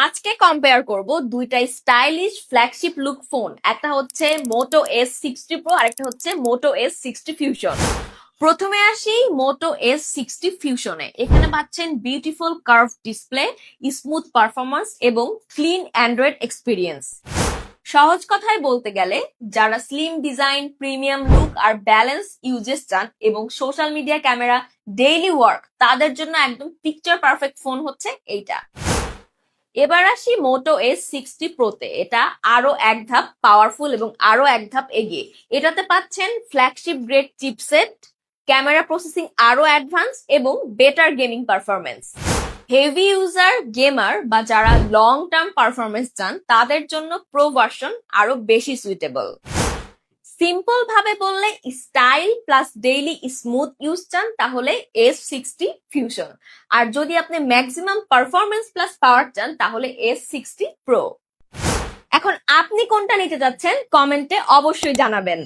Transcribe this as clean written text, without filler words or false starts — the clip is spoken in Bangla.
আজকে কম্পেয়ার করব দুইটা স্টাইলিশ ফ্ল্যাগশিপ লুক ফোন। একটা হচ্ছে মোটো S60 Pro আর একটা হচ্ছে মোটো S60 ফিউশন। প্রথমে আসি মোটো S60 ফিউশনে। এখানে পাচ্ছেন beautiful curve display, smooth performance এবং ক্লিন অ্যান্ড্রয়েড এক্সপিরিয়েন্স। সহজ কথায় বলতে গেলে যারা স্লিম ডিজাইন, প্রিমিয়াম লুক আর ব্যালেন্স ইউজেস চান এবং social media, camera, daily work তাদের জন্য একদম পিকচার পারফেক্ট ফোন হচ্ছে এইটা। এবার আসি মোটো S60 Pro-তে। এটা আরো এক ধাপ পাওয়ারফুল এবং আরো এক ধাপ এগিয়ে। এটাতে পাচ্ছেন flagship grade chipset, camera processing আরো অ্যাডভান্স এবং better gaming performance. Heavy user, gamer বা যারা লং টার্ম পারফরমেন্স চান তাদের জন্য প্রো ভার্সন আরো বেশি সুইটেবল। সিম্পল ভাবে বললে style plus daily smooth use চান তাহলে S60 ফিউশন, আর যদি আপনি ম্যাক্সিমাম পারফরমেন্স প্লাস পাওয়ার চান তাহলে S60 Pro। এখন আপনি কোনটা নিতে যাচ্ছেন কমেন্টে অবশ্যই জানাবেন।